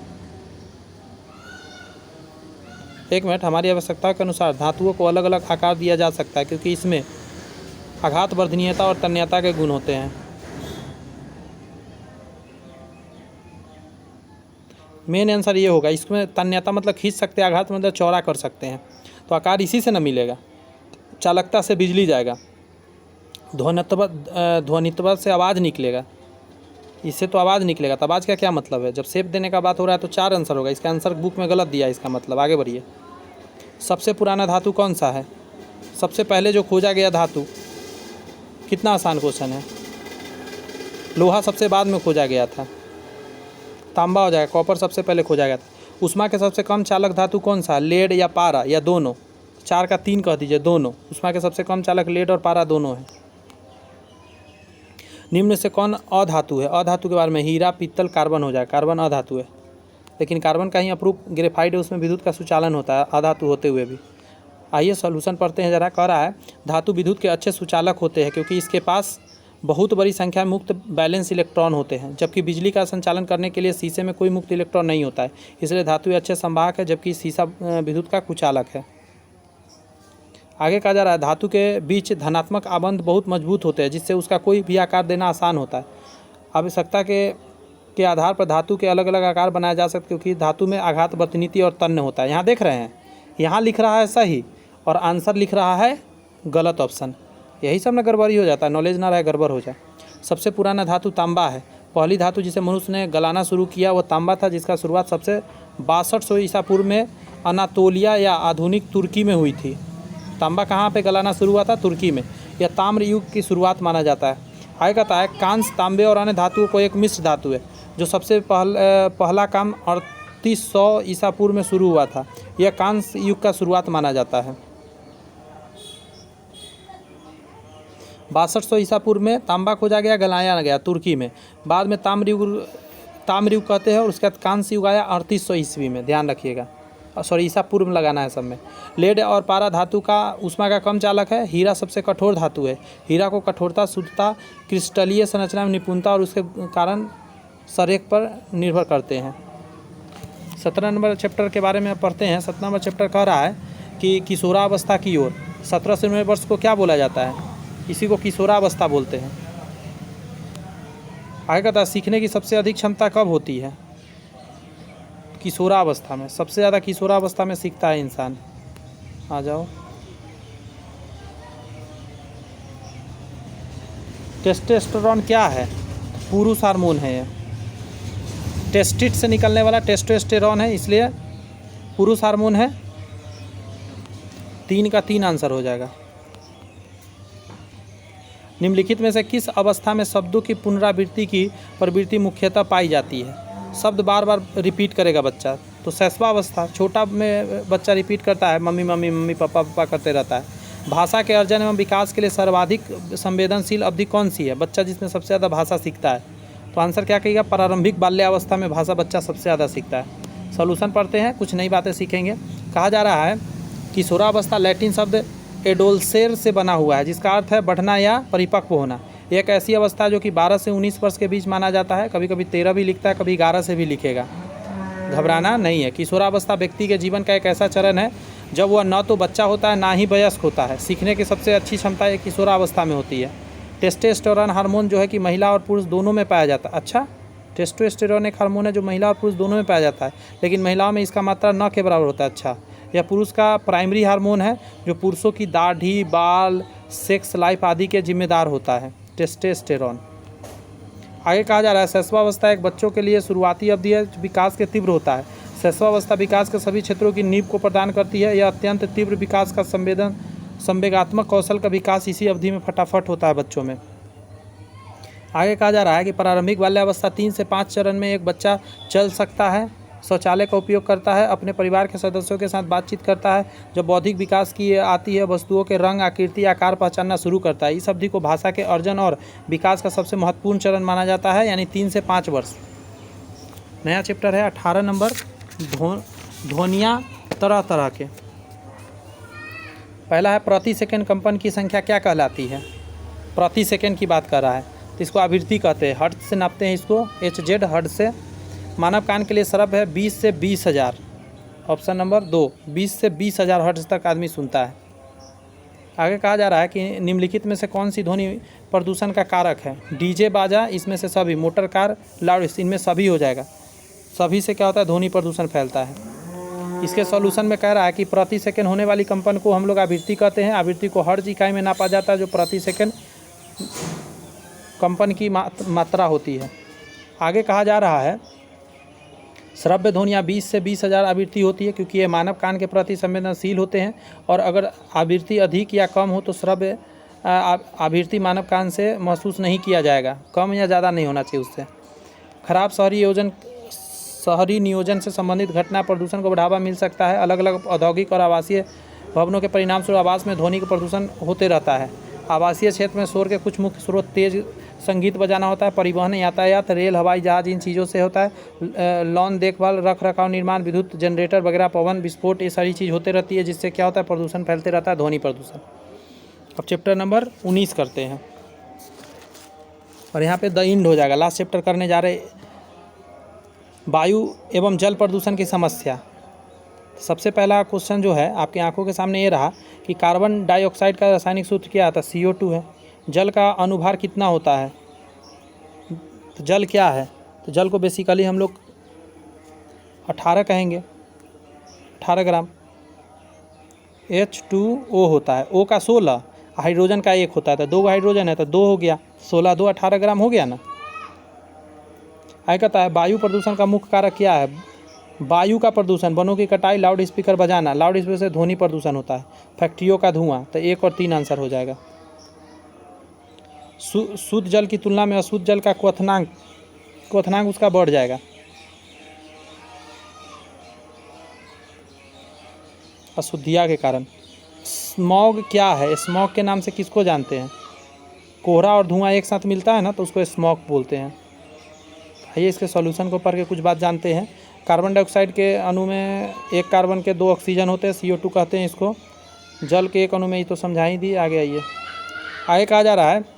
1 मिनट। हमारी आवश्यकताओं के अनुसार धातुओं को अलग अलग आकार दिया जा सकता है क्योंकि इसमें आघात वर्धनीयता और तन्यता के गुण होते हैं। मेन आंसर ये होगा। इसमें तन्यता मतलब खींच सकते हैं, आघात मतलब चौड़ा कर सकते हैं, तो आकार इसी से न मिलेगा। चालकता से बिजली जाएगा, ध्वनित्व से आवाज़ निकलेगा, इससे तो आवाज़ निकलेगा। तो आवाज़ का क्या मतलब है? जब शेप देने का बात हो रहा है तो 4 आंसर होगा। इसका आंसर बुक में गलत दिया है, इसका मतलब। आगे बढ़िए। सबसे पुराना धातु कौन सा है? सबसे पहले जो खोजा गया धातु, कितना आसान क्वेश्चन है। लोहा सबसे बाद में खोजा गया था, तांबा हो जाएगा। कॉपर सबसे पहले खोजा गया था। उष्मा के सबसे कम चालक धातु कौन सा? लेड या पारा या दोनों? 4 का 3 कह दीजिए, दोनों। उष्मा के सबसे कम चालक लेड और पारा दोनों है। निम्न से कौन अधातु है? अधातु के बारे में हीरा, पीतल, कार्बन हो जाए। कार्बन अधातु है, लेकिन कार्बन का ही अप्रूप ग्रेफाइट है, उसमें विद्युत का सुचालन होता है अधातु होते हुए भी। आइए सॉल्यूशन पढ़ते हैं जरा। कह रहा है धातु विद्युत के अच्छे सुचालक होते हैं क्योंकि इसके पास बहुत बड़ी संख्या में मुक्त बैलेंस इलेक्ट्रॉन होते हैं, जबकि बिजली का संचालन करने के लिए शीशे में कोई मुक्त इलेक्ट्रॉन नहीं होता है, इसलिए धातु अच्छे संवाहक है, जबकि शीशा विद्युत का कुचालक है। आगे कहा जा रहा है धातु के बीच धनात्मक आबंध बहुत मजबूत होते हैं, जिससे उसका कोई भी आकार देना आसान होता है। आवश्यकता के आधार पर धातु के अलग अलग आकार बनाए जा सकते, क्योंकि धातु में आघात वर्तनीति और तन्य होता है। यहाँ देख रहे हैं, यहाँ लिख रहा है सही और आंसर लिख रहा है गलत ऑप्शन। यही सब ना गड़बड़ी हो जाता है, नॉलेज ना रहे गड़बड़ हो जाए। सबसे पुराना धातु तांबा है। पहली धातु जिसे मनुष्य ने गलाना शुरू किया वह तांबा था, जिसका शुरुआत सबसे 6200 ईसा पूर्व में अनातोलिया या आधुनिक तुर्की में हुई थी। तांबा कहाँ पे गलाना शुरू हुआ था? तुर्की में। यह ताम्र युग की शुरुआत माना जाता है। आगे कहता है कांस्य, तांबे और अन्य धातुओं को एक मिश्र धातु है, जो सबसे पहला काम 3800 ईसा पूर्व में शुरू हुआ था। यह कांस्य युग का शुरुआत माना जाता है। 6200 ईसा पूर्व में तांबा खोजा गया, गलाया गया तुर्की में। बाद में ताम्र युग कहते हैं, और उसके बाद कांस्य युग आया 3800 ईस्वी में। ध्यान रखिएगा, सॉरी ईसा पूर्व में लगाना है सब में। लेड और पारा धातु का ऊष्मा का कम चालक है। हीरा सबसे कठोर धातु है। हीरा को कठोरता, शुद्धता, क्रिस्टलीय संरचना में निपुणता और उसके कारण संरेख पर निर्भर करते हैं। 17 नंबर चैप्टर के बारे में पढ़ते हैं। 17 नंबर चैप्टर कह रहा है कि किशोरावस्था की ओर। 17 से 19 वर्ष को क्या बोला जाता है? इसी को किशोरावस्था बोलते हैं। आगे कहता है सीखने की सबसे अधिक क्षमता कब होती है? किशोरावस्था में। सबसे ज़्यादा किशोरावस्था में सीखता है इंसान। आ जाओ। टेस्टोस्टेरोन क्या है? पुरुष हार्मोन है। यह टेस्टिट से निकलने वाला टेस्टोस्टेरोन है, इसलिए पुरुष हार्मोन है। 3 का 3 आंसर हो जाएगा। निम्नलिखित में से किस अवस्था में शब्दों की पुनरावृत्ति की प्रवृत्ति मुख्यतः पाई जाती है? शब्द बार बार रिपीट करेगा बच्चा, तो शैशवावस्था। छोटा में बच्चा रिपीट करता है, मम्मी मम्मी मम्मी पापा पापा करते रहता है। भाषा के अर्जन एवं विकास के लिए सर्वाधिक संवेदनशील अवधि कौन सी है? बच्चा जिसमें सबसे ज़्यादा भाषा सीखता है, तो आंसर क्या कहेगा? प्रारंभिक बाल्यावस्था में भाषा बच्चा सबसे ज़्यादा सीखता है। सॉल्यूशन पढ़ते हैं, कुछ नई बातें सीखेंगे। कहा जा रहा है किशोरावस्था लैटिन शब्द एडोल्सेर से बना हुआ है, जिसका अर्थ है बढ़ना या परिपक्व होना। एक ऐसी अवस्था जो कि 12 से 19 वर्ष के बीच माना जाता है। कभी कभी 13 भी लिखता है, कभी 11 से भी लिखेगा। घबराना नहीं है। किशोरावस्था व्यक्ति के जीवन का एक ऐसा चरण है जब वह न तो बच्चा होता है, ना ही वयस्क होता है। सीखने की सबसे अच्छी क्षमता एक किशोरावस्था में होती है। टेस्टोस्टेरोन हार्मोन जो है कि महिला और पुरुष दोनों में पाया जाता है। अच्छा, टेस्टोस्टेरोन एक हार्मोन है जो महिला और पुरुष दोनों में पाया जाता है, लेकिन महिलाओं में इसका मात्रा न के बराबर होता है। अच्छा, यह पुरुष का प्राइमरी हार्मोन है जो पुरुषों की दाढ़ी, बाल, सेक्स लाइफ आदि के जिम्मेदार होता है, टेस्टोस्टेरोन। आगे कहा जा रहा है शैशवावस्था एक बच्चों के लिए शुरुआती अवधि है, विकास के तीव्र होता है। शैशवावस्था विकास के सभी क्षेत्रों की नींव को प्रदान करती है। यह अत्यंत तीव्र विकास का संवेगात्मक कौशल का विकास इसी अवधि में फटाफट होता है बच्चों में। आगे कहा जा रहा है कि प्रारंभिक बाल्यावस्था 3 से 5 चरण में एक बच्चा चल सकता है, शौचालय का उपयोग करता है, अपने परिवार के सदस्यों के साथ बातचीत करता है, जब बौद्धिक विकास की आती है, वस्तुओं के रंग, आकृति, आकार पहचानना शुरू करता है। इस अवधि को भाषा के अर्जन और विकास का सबसे महत्वपूर्ण चरण माना जाता है, यानी 3 से 5 वर्ष। नया चैप्टर है 18 नंबर, ध्वनियाँ तरह तरह के। पहला है प्रति सेकंड कंपन की संख्या क्या कहलाती है? प्रति सेकंड की बात कर रहा है, तो इसको आवृत्ति कहते हैं। हर्ट्ज से नापते हैं इसको, HZ हर्ट्ज से। मानव कान के लिए श्रव्य है 20 से 20,000। ऑप्शन नंबर 2, 20 से 20,000 हर्ट्ज तक आदमी सुनता है। आगे कहा जा रहा है कि निम्नलिखित में से कौन सी ध्वनि प्रदूषण का कारक है? डीजे बाजा, इसमें से सभी, मोटर कार, लाउड, इनमें सभी हो जाएगा। सभी से क्या होता है? ध्वनि प्रदूषण फैलता है। इसके सॉल्यूशन में कह रहा है कि प्रति सेकंड होने वाली कंपन को हम लोग आवृत्ति कहते हैं। आवृत्ति को हर्ट्ज इकाई में नापा जाता है, जो प्रति सेकंड कंपन की मात्रा होती है। आगे कहा जा रहा है श्रव्य ध्वनियाँ 20 से 20,000 आवृत्ति होती है, क्योंकि ये मानव कान के प्रति संवेदनशील होते हैं, और अगर आवृत्ति अधिक या कम हो तो श्रव्य आवृत्ति मानव कान से महसूस नहीं किया जाएगा। कम या ज़्यादा नहीं होना चाहिए उससे। खराब शहरी नियोजन से संबंधित घटना प्रदूषण को बढ़ावा मिल सकता है। अलग अलग औद्योगिक और आवासीय भवनों के परिणामस्वरूप आवास में ध्वनि का प्रदूषण होते रहता है। आवासीय क्षेत्र में शोर के कुछ मुख्य स्रोत तेज संगीत बजाना होता है, परिवहन, यातायात, रेल, हवाई जहाज, इन चीज़ों से होता है। लॉन देखभाल, रख रखाव, निर्माण, विद्युत जनरेटर वगैरह, पवन विस्फोट, ये सारी चीज़ होते रहती है, जिससे क्या होता है? प्रदूषण फैलते रहता है, ध्वनि प्रदूषण। अब चैप्टर नंबर 19 करते हैं, और यहाँ पे द एंड हो जाएगा। लास्ट चैप्टर करने जा रहे वायु एवं जल प्रदूषण की समस्या। सबसे पहला क्वेश्चन जो है आपकी आंखों के सामने ये रहा कि कार्बन डाइऑक्साइड का रासायनिक सूत्र क्या आता है? CO2 है। जल का अनुभार कितना होता है? तो जल क्या है? तो जल को बेसिकली हम लोग 18 कहेंगे, 18 ग्राम। H2O होता है, O का 16, हाइड्रोजन का 1 होता है, तो 2 हाइड्रोजन है तो 2 हो गया, 16 2 18 ग्राम हो गया ना। आगे कहता है वायु प्रदूषण का मुख्य कारक क्या है? वायु का प्रदूषण, वनों की कटाई, लाउड स्पीकर बजाना। लाउड स्पीकर से ध्वनि प्रदूषण होता है। फैक्ट्रियों का धुआं, तो 1 और 3 आंसर हो जाएगा। शुद्ध जल की तुलना में अशुद्ध जल का क्वथनांक उसका बढ़ जाएगा। अशुद्धिया के कारण। स्मॉग क्या है? स्मॉग के नाम से किसको जानते हैं? कोहरा और धुआं एक साथ मिलता है ना, तो उसको स्मॉग बोलते हैं। आइए इसके सॉल्यूशन को पढ़ के कुछ बात जानते हैं। कार्बन डाइऑक्साइड के अणु में 1 कार्बन के 2 ऑक्सीजन होते हैं, CO2 कहते हैं इसको। जल के 1 अणु में, ये तो समझा ही दी। आगे आइए, आगे कहा जा रहा है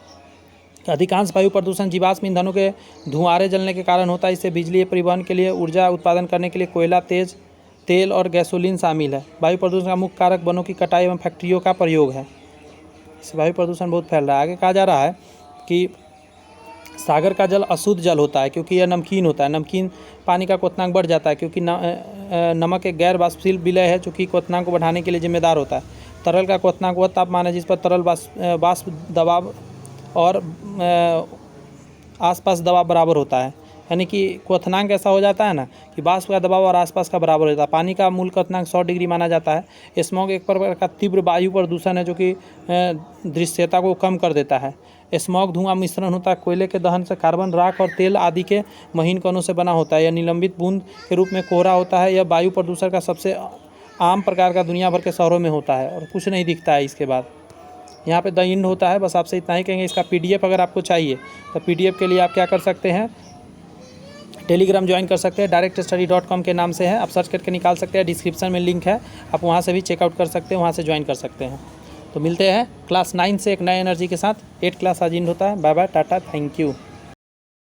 अधिकांश वायु प्रदूषण जीवाश्म ईंधनों के धुआंरे जलने के कारण होता है। इससे बिजली परिवहन के लिए, ऊर्जा उत्पादन करने के लिए कोयला, तेल और गैसोलीन शामिल है। वायु प्रदूषण का मुख्य कारक वनों की कटाई एवं फैक्ट्रियों का प्रयोग है। इससे वायु प्रदूषण बहुत फैल रहा है। आगे कहा जा रहा है कि सागर का जल अशुद्ध जल होता है, क्योंकि यह नमकीन होता है। नमकीन पानी का क्वथनांक बढ़ जाता है, क्योंकि नमक एक गैर वाष्पशील विलय है, जो कि क्वथनांक को बढ़ाने के लिए जिम्मेदार होता है। तरल का क्वथनांक वह तापमान है जिस पर तरल वाष्प दबाव और आसपास दबाव बराबर होता है। यानी कि क्वथनांक ऐसा हो जाता है ना कि वाष्प का दबाव और आसपास का बराबर होता है। पानी का मूल क्वथनांक 100 डिग्री माना जाता है। स्मॉग एक प्रकार का तीव्र वायु प्रदूषण है, जो कि दृश्यता को कम कर देता है। स्मॉग धुआं मिश्रण होता है कोयले के दहन से, कार्बन, राख और तेल आदि के महीन कणों से बना होता है। यह निलंबित बूंद के रूप में कोहरा होता है। यह वायु प्रदूषण का सबसे आम प्रकार का दुनिया भर के शहरों में होता है, और कुछ नहीं दिखता है इसके बाद। यहाँ पे द एंड होता है। बस आपसे इतना ही कहेंगे। इसका PDF अगर आपको चाहिए तो PDF के लिए आप क्या कर सकते हैं? टेलीग्राम ज्वाइन कर सकते हैं। directstudy.com के नाम से है, आप सर्च करके निकाल सकते हैं। डिस्क्रिप्शन में लिंक है, आप वहाँ से भी चेकआउट कर सकते हैं, वहाँ से ज्वाइन कर सकते हैं। तो मिलते हैं क्लास 9 से एक नए एनर्जी के साथ। 8 क्लास आज एंड होता है। Bye bye, tata, thank you.